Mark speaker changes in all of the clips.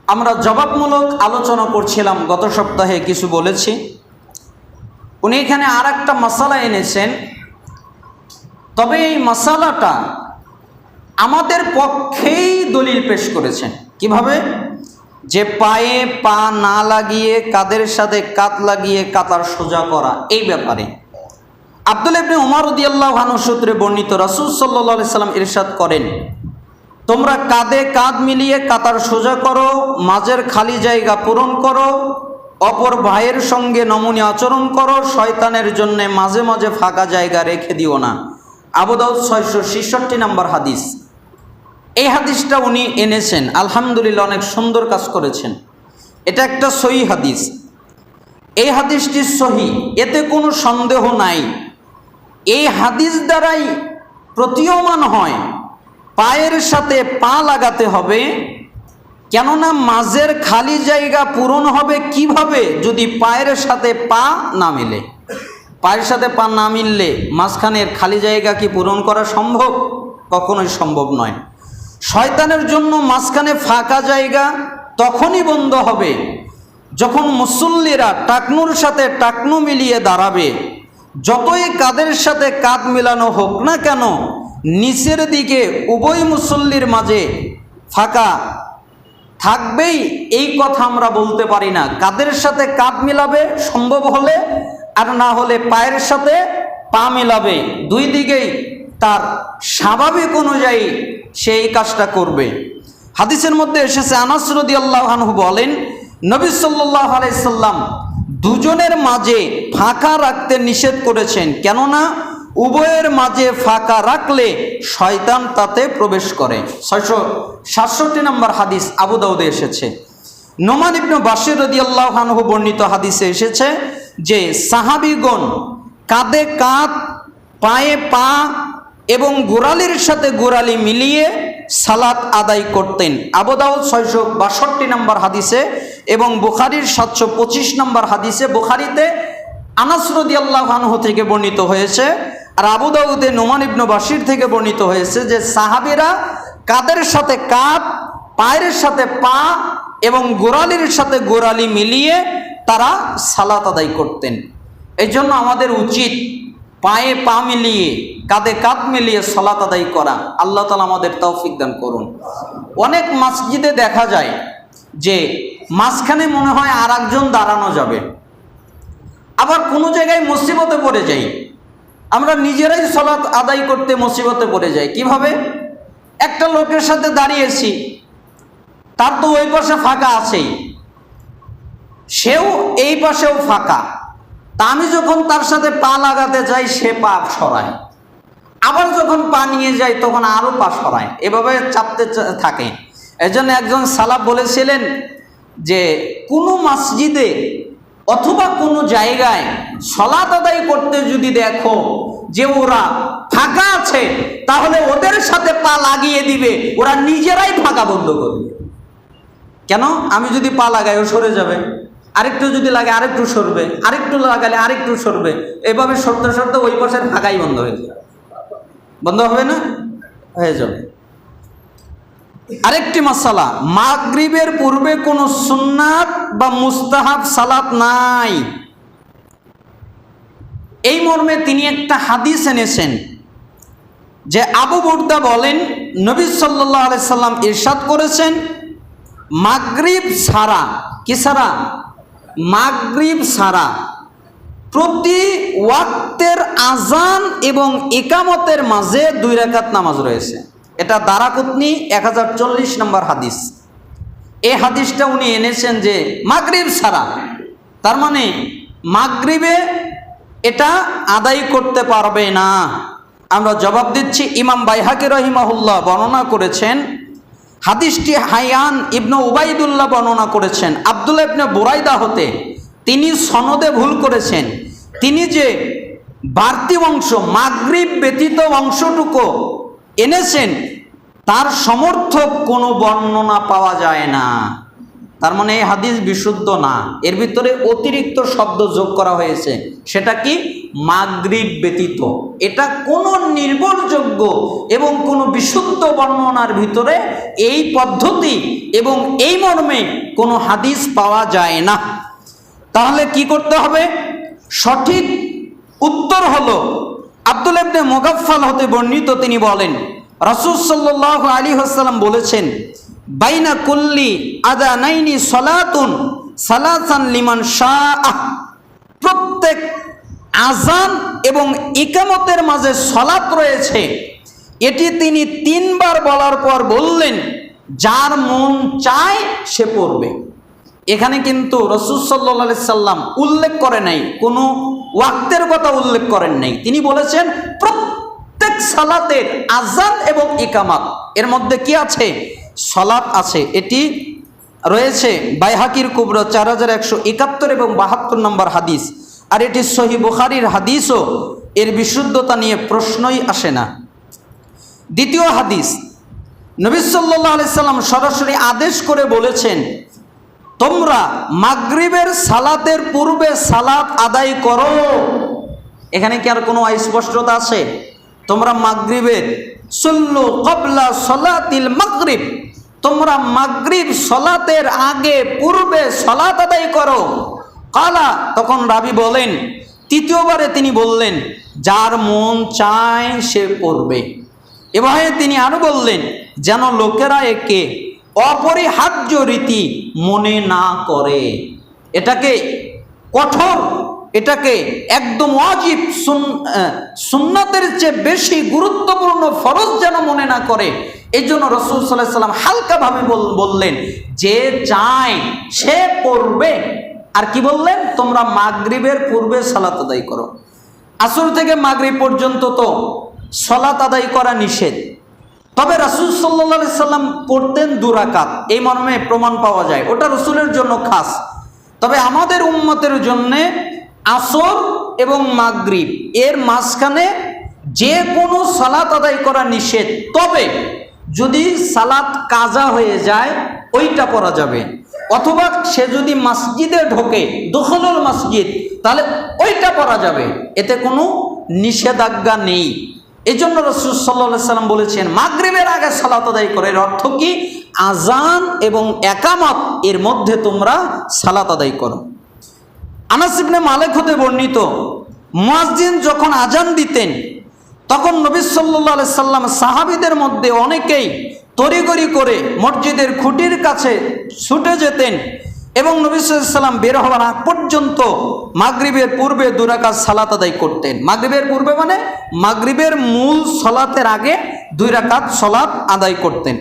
Speaker 1: আমরা জবাবমূলক আলোচনা করছিলাম, গত সপ্তাহে কিছু বলেছি। উনি এখানে আর একটা মাসালা এনেছেন, তবে এই মাসালাটা আমাদের পক্ষেই দলিল পেশ করেছেন। কিভাবে? যে পায়ে পা না লাগিয়ে কাঁধের সাথে কাঁধ লাগিয়ে কাতার সোজা করা, এই ব্যাপারে আব্দুল্লাহ ইবনে উমর রাদিয়াল্লাহু আনহু সূত্রে বর্ণিত, রাসূল সাল্লাল্লাহু আলাইহি সাল্লাম ইরশাদ করেন, তোমরা কাঁধে কাঁধ মিলিয়ে কাতার সোজা করো, মাঝের খালি জায়গা পূরণ করো, অপর ভাইয়ের সঙ্গে নমনীয় আচরণ করো, শয়তানের জন্য মাঝে মাঝে ফাঁকা জায়গা রেখে দিও না। আবু দাউদ 666 নম্বর হাদিস। এই হাদিসটা উনি এনেছেন, আলহামদুলিল্লাহ অনেক সুন্দর কাজ করেছেন। এটা একটা সহিহ হাদিস। এই হাদিসটি সহিহ, এতে কোনো সন্দেহ নাই। এই হাদিস দ্বারাই প্রতীয়মান হয় পায়ের সাথে পা লাগাতে হবে, কেননা মাঝের খালি জায়গা পূরণ হবে কিভাবে? যদি পায়ের সাথে পা না মিলে। পায়ের সাথে পা না মিললে মাঝখানের খালি জায়গা কি পূরণ করা সম্ভব? কখনোই সম্ভব নয়। শয়তানের জন্য মাঝখানে ফাঁকা জায়গা তখনই বন্ধ হবে যখন মুসল্লিরা টাকনুর সাথে টাকনু মিলিয়ে দাঁড়াবে। যতই কাঁধের সাথে কাঁধ মেলানো হোক না কেন, নিচের দিকে উভয় মুসল্লির মাঝে ফাঁকা থাকবেই, এই কথা আমরা বলতে পারি না। কাঁধের সাথে কাঁধ মিলাবে সম্ভব হলে, আর না হলে পায়ের সাথে পা মিলাবে। দুই দিকেই তার স্বাভাবিক অনুযায়ী সেই কাজটা করবে। হাদিসের মধ্যে এসেছে, আনাস রাদিয়াল্লাহু আনহু বলেন, নবী সাল্লাল্লাহু আলাইহি সাল্লাম দুজনের মাঝে ফাঁকা রাখতে নিষেধ করেছেন, কেননা উভয়ের মাঝে ফাঁকা রাখলে শয়তান তাতে প্রবেশ করে। 667 নম্বর হাদিস আবু দাউদে এসেছে। নোমান ইবনে বাশির রাদিয়াল্লাহু আনহু বর্ণিত হাদিসে এসেছে যে সাহাবীগণ কাঁধে কাঁধ, পায়ে পা এবং গোড়ালির সাথে গোড়ালি মিলিয়ে সালাত আদায় করতেন। আবু দাউদ 662 নম্বর হাদিসে এবং বুখারীর 725 নম্বর হাদিসে। বুখারীতে আনাস রাদিয়াল্লাহু আনহু থেকে বর্ণিত হয়েছে, আর আবু দাউদে নোমান ইবনে বাশির থেকে বর্ণিত হয়েছে যে সাহাবীরা কাঁধের সাথে কাঁধ, পায়ের সাথে পা এবং গোড়ালির সাথে গোড়ালি মিলিয়ে তারা সালাত আদায় করতেন। এই জন্য আমাদের উচিত পায়ে পা মিলিয়ে কাঁধে কাঁধ মিলিয়ে সালাত আদায় করা। আল্লাহ তাআলা আমাদের তৌফিক দান করুন। অনেক মসজিদে দেখা যায় যে মাঝখানে মনে হয় আর একজন দাঁড়ানো যাবে, আবার কোনো জায়গায় মুসিবতে পড়ে যাই, আমরা নিজেরাই সালাত আদায় করতে মুসিবতে পড়ে যাই। কিভাবে? একটা লোকের সাথে দাঁড়িয়েছি, তার তো ওই পাশে ফাঁকা আছেই, সেও এই পাশেও ফাঁকা, তা আমি যখন তার সাথে পা লাগাতে যাই সে পা সরায়, আবার যখন পা নিয়ে যাই তখন আরও পা সরায়, এভাবে চাপতে থাকে। এজন্য একজন সালাফ বলেছিলেন যে কোনো মসজিদে অথবা কোনো জায়গায় সালাত আদায় করতে যদি দেখো যে ওরা ফাঁকা আছে, তাহলে ওদের সাথে পা লাগিয়ে দিবে, ওরা নিজেরাই ফাঁকা বন্ধ করবে। কেন? আমি যদি পা লাগাই ও সরে যাবে, আরেকটু যদি লাগে আরেকটু সরবে, আরেকটু লাগালে আরেকটু সরবে, এভাবে সরতে সরতে ওই পাশের ফাঁকাই বন্ধ হয়ে যাবে। বন্ধ হবে না? হয়ে যাবে। আরেকটি মাসালা, মাগরিবের পূর্বে কোনো সুন্নাত বা মুস্তাহাব সালাত নাই। এই মর্মে তিনি একটা হাদিস এনেছেন যে আবু বুরদা বলেন, নবী সাল্লাল্লাহু আলাইহি সাল্লাম ইরশাদ করেছেন, মাগরিব ছাড়া, কি ছাড়া? মাগরিব ছাড়া প্রতি ওয়াক্তের আজান এবং ইকামতের মাঝে 2 রাকাত নামাজ রয়েছে। এটা দারাকুতনি 1040 নম্বর হাদিস। এই হাদিসটা উনি এনেছেন যে মাগরিব ছাড়া, তার মানে মাগরিবে এটা আদায় করতে পারবে না। আমরা জবাব দিচ্ছি, ইমাম বাইহাকি রহিমাহুল্লাহ বর্ণনা করেছেন, হাদিসটি হায়ান ইবনে উবাইদুল্লাহ বর্ণনা করেছেন আব্দুল্লাহ ইবনে বুরাইদা হতে। তিনি সনদে ভুল করেছেন। তিনি যে বাড়তি অংশ মাগরিব ব্যতীত অংশটুকু এনেছেন তার সমর্থক কোনো বর্ণনা পাওয়া যায় না। তার মানে এই হাদিস বিশুদ্ধ না, এর ভিতরে অতিরিক্ত শব্দ যোগ করা হয়েছে। সেটা কি? মাগরিব ব্যতীত। এটা কোনো নির্ভরযোগ্য এবং কোনো বিশুদ্ধ বর্ণনার ভিতরে এই পদ্ধতি এবং এই মর্মে কোনো হাদিস পাওয়া যায় না। তাহলে কি করতে হবে? সঠিক উত্তর হলো আব্দুল্লাহ ইবনে মুগাফফাল হতে বর্ণিত, তিনি বলেন রাসূল সাল্লাল্লাহু আলাইহি ওয়াসাল্লাম বলেছেন, বাইনা কুল্লি আযানাইনি সালাতুন সালাসান লিমান শাআ, প্রত্যেক আযান এবং ইকামতের মাঝে সালাত রয়েছে। এটি তিনি 3 বার বলার পর বললেন, যার মন চায় সে পড়বে। এখানে কিন্তু রাসূল সাল্লাল্লাহু আলাইহি সাল্লাম উল্লেখ করে নাই, কোনো ওয়াক্তের কথা উল্লেখ করেন নাই। তিনি বলেছেন প্রত্যেক সালাতের আযান এবং ইকামাত এর মধ্যে কি আছে? সালাত আছে। এটি রয়েছে বাইহাকির কুবরা 4171 এবং 72 নম্বর হাদিস, আর এটি সহিহ বুখারীর হাদিসও। এর বিশুদ্ধতা নিয়ে প্রশ্নই আসে না। দ্বিতীয় হাদিস, নবী সাল্লাল্লাহু আলাইহি সাল্লাম সরাসরি আদেশ করে বলেছেন, তোমরা মাগরিবের সালাতের পূর্বে সালাত আদায় করো। এখানে কি আর কোনো অস্পষ্টতা আছে? তোমরা মাগরিবের সাল্লু ক্বাবলা সালাতিল মাগরিব, তোমরা মাগরিব সালাতের আগে পূর্বে সালাত আদায় করো। কালা, তখন রাবী বলেন, তৃতীয়বারে তিনি বললেন, যার মন চায় সে পড়বে। এভাবে তিনি আরো বললেন, যেন লোকেরা একে অপরিহার্য রীতি মনে না করে, এটাকে কঠোর, এটাকে একদম ওয়াজিব সুন্নাতের চেয়ে বেশি গুরুত্বপূর্ণ ফরজ যেন মনে না করে। এই জন্য রাসূল সাল্লাল্লাহু আলাইহি সাল্লাম হালকাভাবে বললেন, যে চায় সে পড়বে। আর কি বললেন? তোমরা মাগরিবের পূর্বে সালাত আদায় করো। আসর থেকে মাগরিব পর্যন্ত তো সালাত আদায় করা নিষেধ, তবে রাসূল সাল্লাল্লাহু আলাইহি সাল্লাম পড়তেন 2 রাকাত, এই মর্মে প্রমাণ পাওয়া যায়। ওটা রাসূলের জন্য খাস। তবে আমাদের উম্মতের জন্য আসর এবং মাগরিব এর মাঝখানে যে কোনো সালাত আদায় করা নিষেধ। তবে যদি সালাত কাজা হয়ে যায় ওইটা পড়া যাবে, অথবা সে যদি মসজিদে ঢোকে দুখুলুল মসজিদ, তাহলে ওইটা পড়া যাবে, এতে কোনো নিষেধাজ্ঞা নেই। এই জন্য রাসূল সাল্লাল্লাহু আলাইহি সাল্লাম বলেছেন, মাগরিবের আগে সালাত আদায় করে। এর অর্থ কি? আযান এবং ইকামত এর মধ্যে তোমরা সালাত আদায় করো। আনাস ইবনে মালিক হতে বর্ণিত, মুয়াজ্জিন যখন আজান দিতেন তখন নবী সাল্লাল্লাহু আলাইহি সাল্লাম সাহাবীদের মধ্যে অনেকেই তড়িঘড়ি করে মসজিদের খুঁটির কাছে ছুটে যেতেন এবং নবী সাল্লাল্লাহু আলাইহি সাল্লাম বের হওয়ার আগ পর্যন্ত মাগরিবের পূর্বে 2 রাকাত সালাত আদায় করতেন। মাগরিবের পূর্বে মানে মাগরিবের মূল সালাতের আগে 2 রাকাত সালাত আদায় করতেন।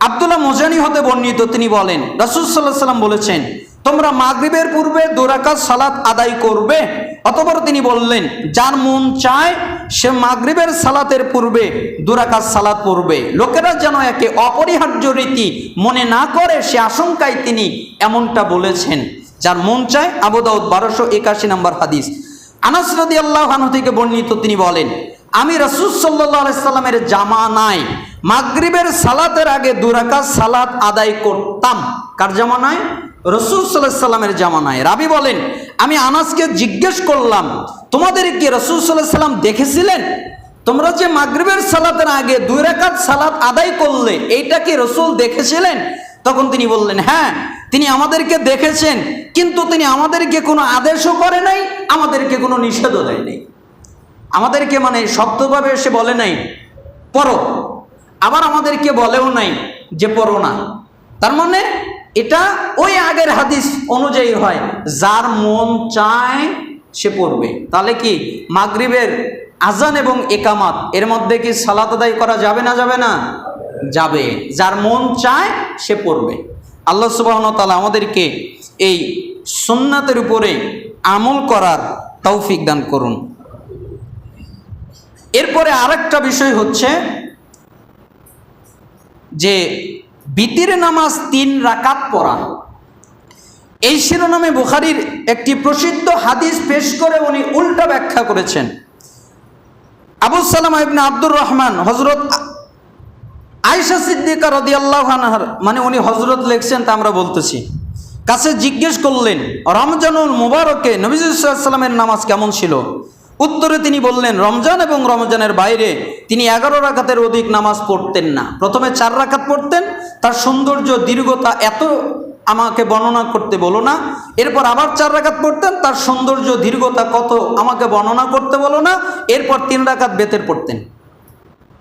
Speaker 1: আব্দুল্লাহ মুজানি হতে বর্ণিত, তিনি বলেন রাসূল সাল্লাল্লাহু আলাইহি সাল্লাম বলেছেন, তোমরা মাগরিবের পূর্বে 2 রাকাত সালাত আদায় করবে। অতঃপর তিনি বললেন, যার মন চায় সে মাগরিবের সালাতের পূর্বে 2 রাকাত সালাত পড়বে। লোকেরা যেন একে অপরিহার্য রীতি মনে না করে সে আশঙ্কায় তিনি এমনটা বলেছেন। যার মন চায়, আবু দাউদ 1281 নম্বর হাদিস। আনাস রাদিয়াল্লাহু আনহু থেকে বর্ণিত, তিনি বলেন, আমি রাসূল সাল্লাল্লাহু আলাইহি সাল্লামের জামানায় মাগরিবের সালাতের আগে 2 রাকাত সালাত আদায় করতাম। কার জামানায়? রাসূল সাল্লাল্লাহু আলাইহি সাল্লামের জামানায়। রাবী বলেন, আমি আনাসকে জিজ্ঞেস করলাম, তোমাদের কি রাসূল সাল্লাল্লাহু আলাইহি সাল্লাম দেখেছিলেন? তোমরা যে মাগরিবের সালাতের আগে 2 রাকাত সালাত আদায় করলে, এইটা কি রাসূল দেখেছিলেন? তখন তিনি বললেন, হ্যাঁ, তিনি আমাদেরকে দেখেছেন, কিন্তু তিনি আমাদেরকে কোনো আদেশও করে নাই, আমাদেরকে কোনো নিষেধও দেয় নাই। আমাদেরকে মানে শক্তভাবে এসে বলে নাই পড়ো, আবার আমাদেরকে বলেও নাই যে পড়ো না। তার মানে এটা ওই আগের হাদিস অনুযায়ী হয়, যার মন চায় সে পড়বে। তাহলে কি মাগরিবের আজান এবং ইকামাত এর মধ্যে কি সালাত আদায় করা যাবে না? যাবে না? যাবে। যার মন চায় সে পড়বে। আল্লাহ সুবহানাহু ওয়া তাআলা আমাদেরকে এই সুন্নাতের উপরে আমল করার তৌফিক দান করুন। এরপরে আরেকটা বিষয় হচ্ছে যে বিতির নামাজ 3 রাকাত পড়া। এই শিরোনামে বুখারীর একটি প্রসিদ্ধ হাদিস পেশ করে উনি উল্টা ব্যাখ্যা করেছেন। আবু সালামা ইবনে আব্দুর রহমান হযরত আয়েশা সিদ্দিকা রাদিয়াল্লাহু আনহার, মানে উনি হযরত লিখছেন তা আমরা বলতেছি, কাছে জিজ্ঞেস করলেন, রমজানুল মুবারকে নবী সাল্লাল্লাহু আলাইহি ওয়াসাল্লামের নামাজ কেমন ছিল? উত্তরে তিনি বললেন, রমজান এবং রমজানের বাইরে তিনি 11 রাকাতের অধিক নামাজ পড়তেন না। প্রথমে 4 রাকাত পড়তেন, তার সৌন্দর্য দীর্ঘতা এত আমাকে বর্ণনা করতে বলো না। এরপর আবার 4 রাকাত পড়তেন, তার সৌন্দর্য দীর্ঘতা কত আমাকে বর্ণনা করতে বলো না। এরপর 3 রাকাত বেতের পড়তেন।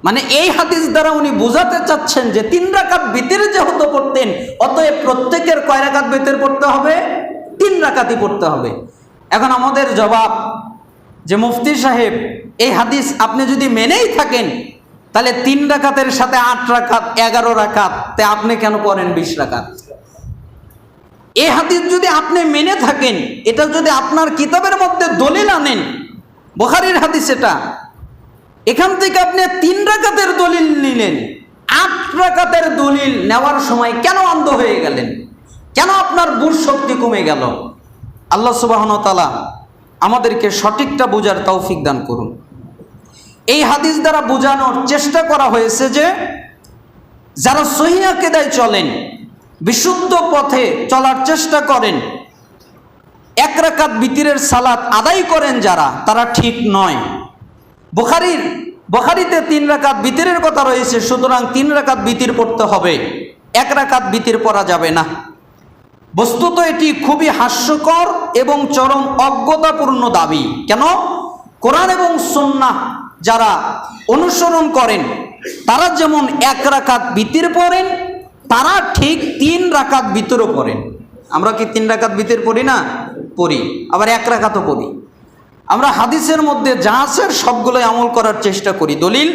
Speaker 1: মানে এই হাদিস দ্বারা উনি বোঝাতে চাচ্ছেন যে 3 রাকাত বিতির যেহেতু পড়তেন, অতএব প্রত্যেকের কয় রাকাত বেতের পড়তে হবে? 3 রাকাতই পড়তে হবে। এখন আমাদের জবাব যে মুফতি সাহেব, এই হাদিস আপনি যদি মেনেই থাকেন তাহলে 3 রাকাতের সাথে 8 রাকাত 11 রাকাত, তে আপনি কেন পড়েন 20 রাকাত? এই হাদিস যদি আপনি মেনে থাকেন, এটা যদি আপনার কিতাবের মধ্যে দলিল আনেন, বুখারীর হাদিস এটা, এখান থেকে আপনি 3 রাকাতের দলিল নিলেন, 8 রাকাতের দলিল নেওয়ার সময় কেন অন্ধ হয়ে গেলেন? কেন আপনার বুঝ শক্তি কমে গেল? আল্লাহ সুবহানাহু ওয়া তাআলা আমাদেরকে সঠিকটা বোঝার তৌফিক দান করুন। এই হাদিস দ্বারা বোঝানোর চেষ্টা করা হয়েছে যে যারা সহিহ আকীদায় চলেন, বিশুদ্ধ পথে চলার চেষ্টা করেন, 1 রাকাত বিতিরের সালাত আদায় করেন যারা, তারা ঠিক নয়। বুখারীতে 3 রাকাত বিতিরের কথা রয়েছে, সুতরাং 3 রাকাত বিতির পড়তে হবে, 1 রাকাত বিতির পড়া যাবে না। বস্তুত এটি খুবই হাস্যকর এবং চরম অজ্ঞতাপূর্ণ দাবি। কেন? কোরআন এবং সুন্নাহ যারা অনুসরণ করেন তারা যেমন 1 রাকাত বিতির পড়েন, তারা ঠিক 3 রাকাত বিতিরও পড়েন। আমরা কি 3 রাকাত বিতির পড়ি না? পড়ি, আবার 1 রাকাতও পড়ি। আমরা হাদিসের মধ্যে যা আছে সবগুলোই আমল করার চেষ্টা করি। দলিল,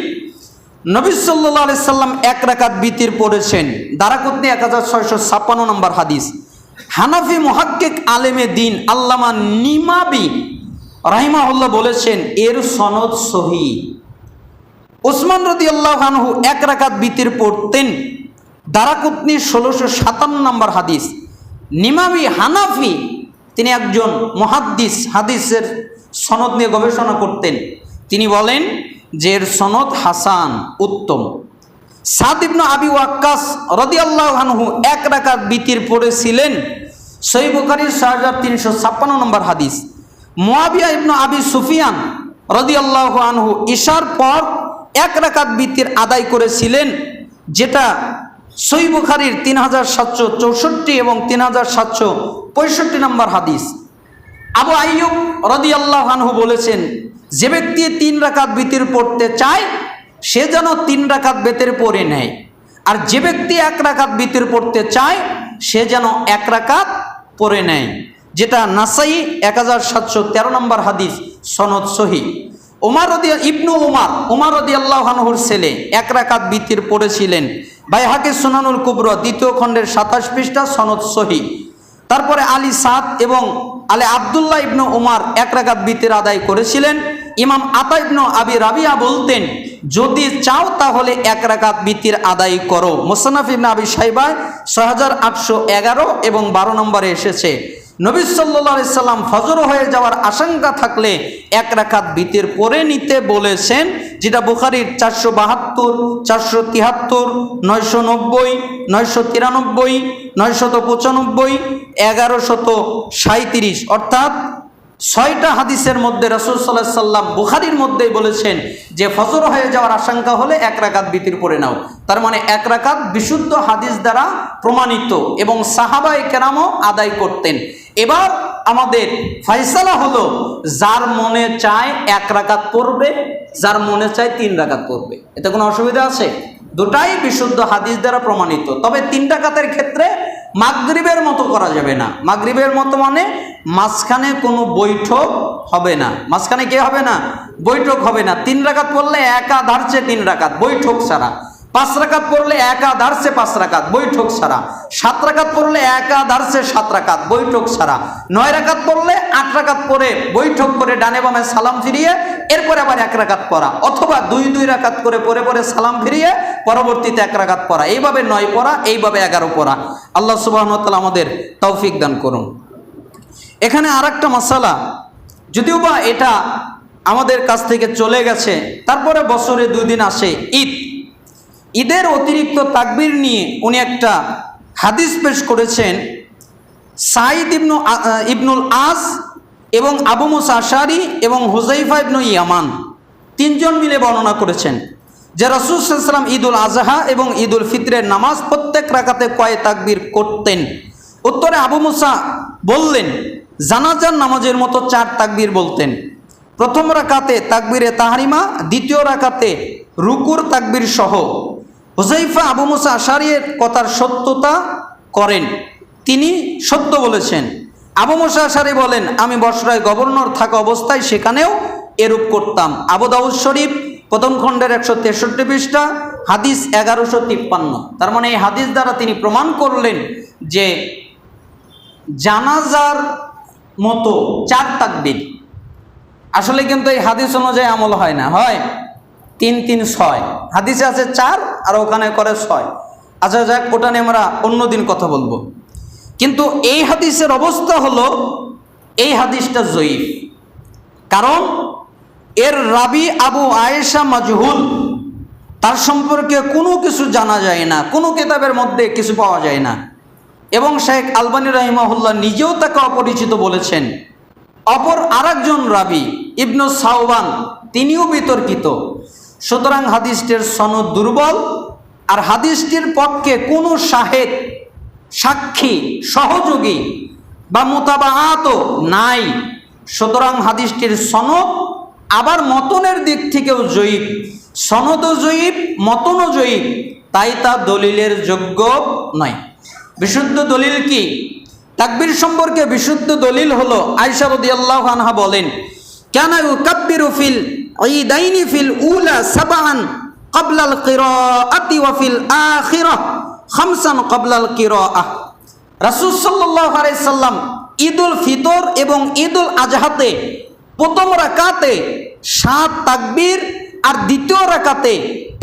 Speaker 1: নবী সাল্লাল্লাহু আলাইহি সাল্লাম 1 রাকাত বিতির পড়েছেন, দারাকুতনি 1656 নম্বর হাদিস। হানাফি মুহাক্কিক আলেমে দিন আল্লামা নিমাবি রাহিমাহুল্লাহ বলেছেন এর সনদ সহিহ। উসমান রাদিয়াল্লাহু আনহু 1 রাকাত বিতির পড়তেন, দারাকুতনি 1657 নম্বর হাদিস। নিমাবি হানাফি, তিনি একজন মুহাদ্দিস, হাদিসের সনদ নিয়ে গবেষণা করতেন। তিনি বলেন যে এর সনদ হাসান, উত্তম। সাদ ইবনে আবি ওয়াক্কাস রাদিয়াল্লাহু আনহু 1 রাকাত বিতির পড়েছিলেন, সহিহ বুখারী 6356 নম্বর হাদিস। মুয়াবিয়া ইবনে আবি সুফিয়ান রাদিয়াল্লাহু আনহু ইশার পর 1 রাকাত বিতির আদায় করেছিলেন, যেটা সহিহ বুখারীর 3764 এবং 3765 নম্বর হাদিস। আবু আইয়ুব রাদিয়াল্লাহু আনহু বলেছেন, যে ব্যক্তি 3 রাকাত বিতির পড়তে চায় সে যেন 3 রাকাত বেতের পড়ে নেয়, আর যে ব্যক্তি 1 রাকাত বিতির পড়তে চায় সে যেন 1 রাকাত পড়ে নেয়, যেটা নাসাই 1713 নম্বর হাদিস, সনদ সহিহ। উমর রাদিয়াল্লাহু আনহুর ছেলে 1 রাকাত বিতির পড়েছিলেন, বাইহাকি সুনানুল কুবরা 2য় খণ্ডের 27 পৃষ্ঠা, সনদ সহিহ। তারপরে আলী সাদ এবং আলী আব্দুল্লাহ ইবনে উমর 1 রাকাত বিতির আদায় করেছিলেন। ইমাম আতা ইবনে আবি রাবিয়া বলতেন, যদি চাও তাহলে 1 রাকাত বিতির আদায় করো। মুসনাফ ইবনে আবি শাইবা 6811 এবং 12 নম্বরে এসেছে। নবী সাল্লাল্লাহু আলাইহি সাল্লাম ফজর হয়ে যাওয়ার আশঙ্কা থাকলে 1 রাকাত বিতির পড়ে নিতে বলেছেন, যেটা বুখারীর 472, 473, 990, 993, 995, 1137, অর্থাৎ 6টা হাদিসের মধ্যে রাসূল সাল্লাল্লাহু আলাইহি সাল্লাম বুখারীর মধ্যেই বলেছেন যে ফজর হয়ে যাওয়ার আশঙ্কা হলে 1 রাকাত বিতির পড়ে নাও। তার মানে 1 রাকাত বিশুদ্ধ হাদিস দ্বারা প্রমাণিত এবং সাহাবায়ে কেরামও আদায় করতেন। এবার আমাদের ফয়সালা হলো, যার মনে চায় 1 রাকাত পড়বে, যার মনে চায় 3 রাকাত পড়বে। এতে কোনো অসুবিধা আছে? দুটাই বিশুদ্ধ হাদিস দ্বারা প্রমাণিত। তবে 3 রাকাতের ক্ষেত্রে মাগরিবের মতো করা যাবে না। মাগরিবের মতো মানে মাঝখানে কোনো বৈঠক হবে না। মাঝখানে কি হবে না? বৈঠক হবে না। 3 রাকাত পড়লে একাধারছে 3 রাকাত, বৈঠক ছাড়া। 5 রাকাত পড়লে একাধারছে 5 রাকাত, বৈঠক ছাড়া। 7 রাকাত পড়লে একাধারছে 7 রাকাত, বৈঠক ছাড়া। 9 রাকাত পড়লে 8 রাকাত পড়ে বৈঠক করে ডানে বামে সালাম ফিরিয়ে এরপরে আবার 1 রাকাত পড়া, অথবা 2 রাকাত করে পরে পরে সালাম ফিরিয়ে পরবর্তীতে 1 রাকাত পড়া। এইভাবে 9 পড়া, এইভাবে 11 পড়া। আল্লাহ সুবহানাহু ওয়া তাআলা আমাদের তৌফিক দান করুন। এখানে আরেকটা মাসালা, যদিও বা এটা আমাদের কাছ থেকে চলে গেছে, তারপরে বছরে 2 দিন আসে ঈদ। ঈদের অতিরিক্ত তাকবীর নিয়ে উনি একটা হাদিস পেশ করেছেন। সাঈদ ইবনুল আস এবং আবু মুসা আশআরী এবং হুযায়ফা ইবনে ইয়ামান তিনজন মিলে বর্ণনা করেছেন যে রাসূল সাল্লাল্লাহু আলাইহি ওয়াসাল্লাম ঈদুল আযহা এবং ঈদুল ফিতরের নামাজ প্রত্যেক রাকাতে কয় তাকবীর করতেন। উত্তরে আবু মুসা বললেন জানাজার নামাজের মতো 4 তাকবীর বলতেন। প্রথম রাকাতে তাকবীরে তাহরিমা, দ্বিতীয় রাকাতে রুকুর তাকবীর সহ। হুযায়ফা আবু মুসা আশআরীর কথার সত্যতা করেন, তিনি সত্য বলেছেন। আবু মুসা আশআরী বলেন আমি বসরায় গভর্নর থাকা অবস্থায় সেখানেও এরূপ করতাম। আবু দাউদ শরীফ প্রথম খণ্ডের 163 পৃষ্ঠা, হাদিস 1153। তার মানে এই হাদিস দ্বারা তিনি প্রমাণ করলেন যে জানাজার মতো 4 তাকবীর। আসলে কিন্তু এই হাদিস অনুযায়ী আমল হয় না, হয় 3 3 6, হাদিসে আছে 4 আর ওখানে করে 6। আচ্ছা যাক, ওটা নিয়ে আমরা অন্যদিন কথা বলবো। কিন্তু এই হাদিসের অবস্থা হলো এই হাদিসটা জয়ীফ, কারণ এর রাবি আবু আয়েশা মাজহুল, তার সম্পর্কে কোনো কিছু জানা যায় না, কোনো কিতাবের মধ্যে কিছু পাওয়া যায় না। এবং শেখ আলবানী রাহিমাহুল্লাহ নিজেও তাকে অপরিচিত বলেছেন। অপর আরেকজন রাবি ইবনু সাওবান, তিনিও বিতর্কিত। সুতরাং হাদিসটির সনদ দুর্বল, আর হাদিসটির পক্ষে কোনো শাহেদ, সাক্ষী, সহযোগী বা মুতাবাআতও নাই। সুতরাং হাদিসটির সনদ আবার মতনের দিক থেকেও জয়ীফ, সনদও জয়ীফ, মতনও জয়ীফ, তাই তা দলিলের যোগ্য নয়। বিশুদ্ধ দলিল কি? তাকবীর সম্পর্কে বিশুদ্ধ দলিল হলো আয়েশা রাদিয়াল্লাহু আনহা বলেন কানা ইউকাব্বিরু ফিল ঈদাইনি ফিল উলা সাবআন ক্বাবলা আল কিরাআতি ওয়া ফিল আখিরাহ খামসান ক্বাবলা আল কিরাআহ। রাসূল সাল্লাল্লাহু আলাইহি সাল্লাম ঈদুল ফিতর এবং ঈদুল আজহাতে প্রথম রাকাতে 7 তাকবীর আর দ্বিতীয় রাকাতে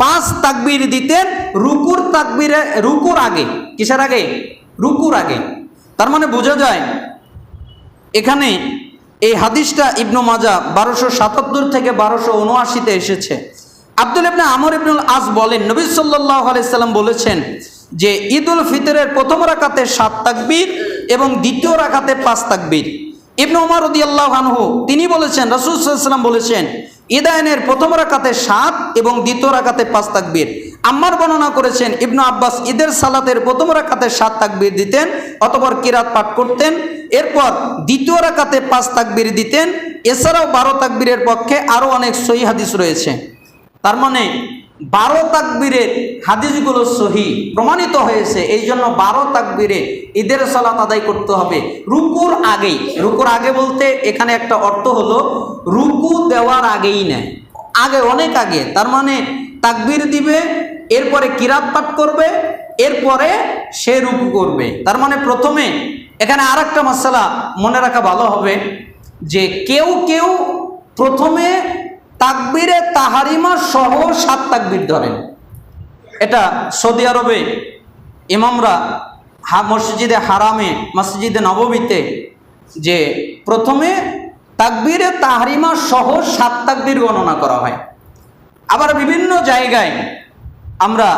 Speaker 1: 5 তাকবীর দিতেন রুকুর তাকবীরে, রুকুর আগে। কিসের আগে? রুকুর আগে। তার মানে বোঝা যায় এখানে এই হাদিসটা ইবনু মাজাহ 1277 থেকে 1279-তে এসেছে। আব্দুল ইবনে আমর ইবনুল আস বলেন নবী সাল্লাল্লাহু আলাইহি সাল্লাম বলেছেন যে ঈদুল ফিতরের প্রথম রাকাতে 7 তাকবীর এবং দ্বিতীয় রাকাতে 5 তাকবীর। ইবনে ওমর রাদিয়াল্লাহু আনহু তিনি বলেছেন রাসূল সাল্লাল্লাহু আলাইহি সাল্লাম বলেছেন ঈদাইনের প্রথম রাকাতে 7 এবং দ্বিতীয় রাকাতে 5 তাকবীর। আম্মার বর্ণনা করেছেন ইবনু আব্বাস ঈদের সালাতের প্রথম রাকাতে 7 তাকবীর দিতেন, অতঃপর কিরাত পাঠ করতেন, এরপর দ্বিতীয় রাকাতে 5 তাকবীর দিতেন। এছাড়াও 12 তাকবীরের পক্ষে আরও অনেক সহিহ হাদিস রয়েছে। তার মানে 12 তাকবীরের হাদিসগুলো সহিহ প্রমাণিত হয়েছে। এই জন্য 12 তাকবীরে ঈদের সালাত আদায় করতে হবে রুকুর আগেই। রুকুর আগে বলতে এখানে একটা অর্থ হলো রুকু দেওয়ার আগেই নেয়, আগে, অনেক আগে। তার মানে তাকবীর দিবে, এরপরে কিরাত পাঠ করবে, এরপরে সে রুকু করবে। তার মানে প্রথমে এখানে আরেকটা মাসআলা মনে রাখা ভালো হবে যে কেউ কেউ প্রথমে তাকবীরে তাহারিমা সহ 7 তাকবীর ধরেন। এটা সৌদি আরবে ইমামরা মসজিদে হারামে, মসজিদে নববীতে যে প্রথমে তাকবীরে তাহরিমা সহ 7 তাকবীর গণনা করা হয়। আবার বিভিন্ন জায়গায় আমরা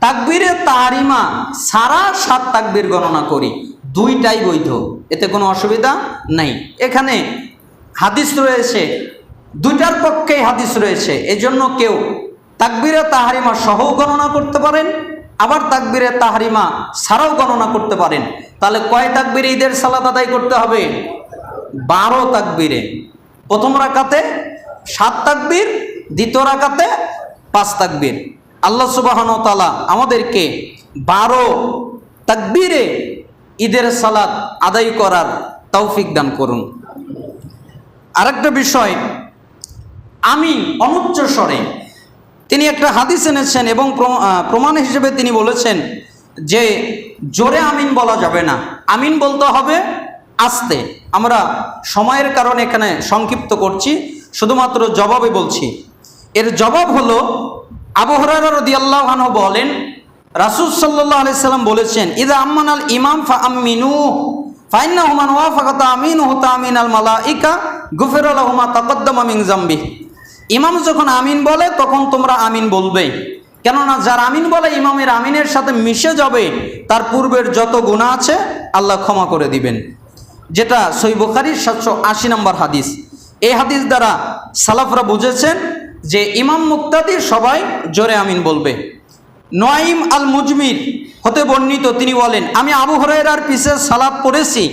Speaker 1: তাকবীরে তাহরিমা সারা 7 তাকবীর গণনা করি, দুইটাই বৈধ, এতে কোনো অসুবিধা নাই। এখানে হাদিস রয়েছে, দুইটার পক্ষেই হাদিস রয়েছে। এজন্য কেউ তাকবীরে তাহরিমা সহ গণনা করতে পারেন, আবার তাকবীরে তাহরিমা ছাড়াও গণনা করতে পারেন। তাহলে কয় তাকবীরে ঈদের সালাত আদায় করতে হবে? 12 তাকবীরে। প্রথম রাকাতে 7 তাকবীর, দ্বিতীয় রাকাতে 5 তাকবীর। আল্লাহ সুবহানাহু ওয়া তাআলা আমাদেরকে 12 তাকবীরে ঈদের সালাত আদায় করার তৌফিক দান করুন। আরেকটা বিষয়, আমিন অনুচ্চ স্বরে তিনি একটা হাদিস এনেছেন এবং প্রমাণ হিসেবে তিনি বলেছেন যে জোরে আমিন বলা যাবে না, আমিন বলতে হবে আস্তে। আমরা সময়ের কারণে এখানে সংক্ষিপ্ত করছি, শুধুমাত্র জবাবে বলছি। এর জবাব হলো আবু হুরায়রা রাদিয়াল্লাহু আনহু বলেন রাসূল সাল্লাল্লাহু আলাইহি সাল্লাম বলেছেন ইযা আম্মানাল ইমাম ফাআমিনু ফাইন্নাহু মান ওয়াফাকা তামিনুহু তামিনাল মালাইকা গুফিরা লাহু মা তাকদ্দামা মিন যামবি। ইমাম যখন আমিন বলে তখন তোমরা আমিন বলবে, কেননা যার আমিন বলে ইমামের আমিনের সাথে মিশে যাবে তার পূর্বের যত গুনাহ আছে আল্লাহ ক্ষমা করে দিবেন। যেটা সহিহ বুখারীর 780 নম্বর হাদিস। এই হাদিস দ্বারা সালাফরা বুঝেছেন যে ইমাম মুক্তাদি সবাই জোরে আমিন বলবে। নুআইম আল মুজমির হতে বর্ণিত, তিনি বলেন, আমি আবু হুরায়রার পিছে সালাত পড়েছি,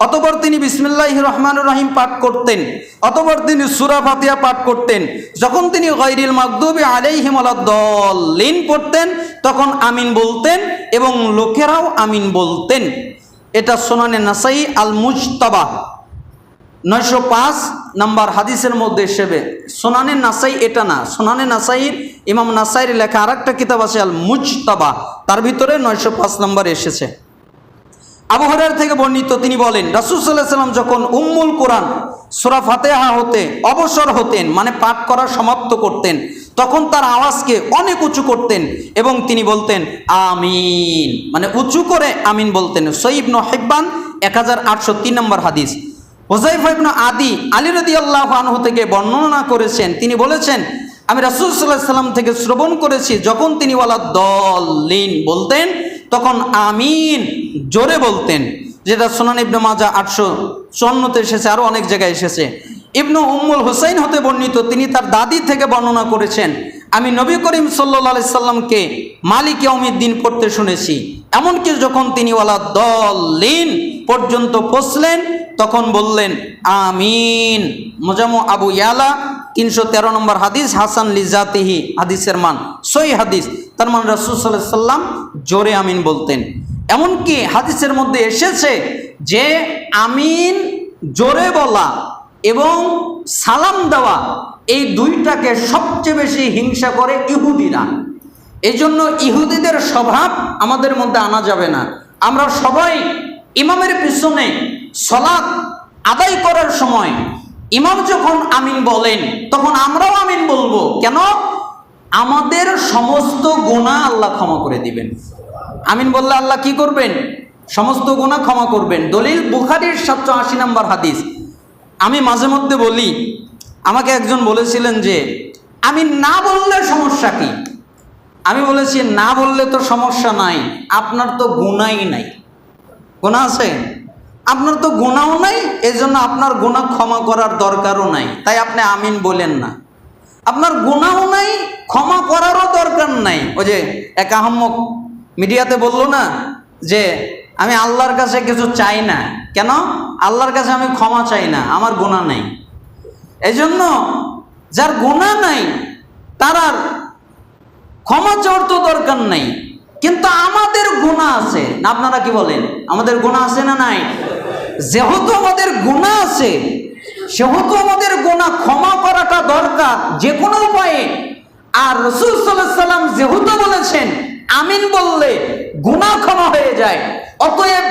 Speaker 1: অতঃপর তিনি বিসমিল্লাহির রহমানির রহিম পাঠ করতেন, অতঃপর তিনি সূরা ফাতিহা পাঠ করতেন। যখন তিনি গায়রিল মাগদুবি আলাইহিম ওয়ালাদ-দাল্লিন পড়তেন তখন আমিন বলতেন এবং লোকেরাও আমিন বলতেন। এটা সুনানে নাসাই আল মুজতাবা 905 নম্বর হাদিসের মধ্যে এসেবে। সুনানে নাসাই এটা না, সুনানে নাসাইর ইমাম নাসাইর লেখা আরেকটা কিতাব আছে আল মুজতাবা, তার ভিতরে 905 নম্বর এসেছে। আবু হুরায়রা থেকে বর্ণিত, তিনি বলেন, রাসূল সাল্লাল্লাহু আলাইহি ওয়াসাল্লাম যখন উম্মুল কোরআন সূরা ফাতিহা হতে অবসর হতেন, মানে পাঠ করা সমাপ্ত করতেন, তখন তার আওয়াজকে অনেক উঁচু করতেন এবং তিনি বলতেন আমিন, মানে উঁচু করে আমিন বলতেন। সহিহ ইবনে হিব্বান 1803 নম্বর হাদিস। হুযায়ফা ইবনে আদি আলী রাদিয়াল্লাহু আনহু থেকে বর্ণনা করেছেন, তিনি বলেছেন, আমি রাসূল সাল্লাল্লাহু আলাইহি ওয়াসাল্লাম থেকে শ্রবণ করেছি, যখন তিনি ওয়ালাদ-দাল্লিন বলতেন তখন আমিন জোরে বলতেন, যেটা সুনান ইবনে মাজাহ 854-তে এসেছে, আরও অনেক জায়গায় এসেছে। ইবনু উম্মুল হুসাইন হতে বর্ণিত, তিনি তার দাদি থেকে বর্ণনা করেছেন, আমি নবী করিম সাল্লাল্লাহু আলাইহি সাল্লামকে মালিক ইয়াউমিদ্দিন পড়তে শুনেছি, এমনকি যখন তিনি ওয়ালাদ-দাল্লিন পর্যন্ত পৌঁছলেন তখন বললেন আমিন। মুজাম্মু আবু ইয়ালা 313 নম্বর হাদিস, হাসান লিজাতিহি, হাদিসের মান সহিহ হাদিস। তার মানে রাসূল সাল্লাল্লাহু আলাইহি সাল্লাম জোরে আমিন বলতেন। এমনকি হাদিসের মধ্যে এসেছে যে আমিন জোরে বলা এবং সালাম দেওয়া, এই দুইটাকে সবচেয়ে বেশি হিংসা করে ইহুদিরা। এই জন্য ইহুদিদের স্বভাব আমাদের মধ্যে আনা যাবে না। আমরা সবাই ইমামের পিছনে সালাত আদায় করার সময় ইমাম যখন আমিন বলেন তখন আমরাও আমিন বলবো। কেন? আমাদের সমস্ত গুনাহ আল্লাহ ক্ষমা করে দিবেন। আমিন বললে আল্লাহ কি করবেন? সমস্ত গুনাহ ক্ষমা করবেন। দলিল বুখারীর 780 নম্বর হাদিস। আমি মাঝে মধ্যে বলি, আমাকে একজন বলেছিলেন যে আমিন না বললে সমস্যা কি? আমি বলেছি, না বললে তো সমস্যা নাই, আপনার তো গুনাহই নাই। গুনাহ আছে? আপনার তো গুনাহও নাই, এই জন্য আপনার গুনাহ ক্ষমা করার দরকারও নাই, তাই আপনি আমিন বলেন না। আপনার গুনাহও নাই, ক্ষমা করারও দরকার নাই। ওই যে এক আহম্মক মিডিয়াতে বললো না যে আমি আল্লাহর কাছে কিছু চাই না। কেন? আল্লাহর কাছে আমি ক্ষমা চাই না, আমার গুনাহ নাই। এই জন্য যার গুনাহ নাই তার আর ক্ষমা চাওয়ার তো দরকার নাই। কিন্তু আমাদের গুনাহ আছে না, আপনারা কি বলেন? আমাদের গুনাহ আছে না নাই? যেহেতু আমাদের গুনাহ আছে সেহেতু আমাদের গুনাহ ক্ষমা করাটা দরকার যে কোনো উপায়ে। আর রাসূল সাল্লাল্লাহু আলাইহি সাল্লাম যেহেতু বলেছেন আমিন বললে গুনাহ ক্ষমা হয়ে যায়, অতএব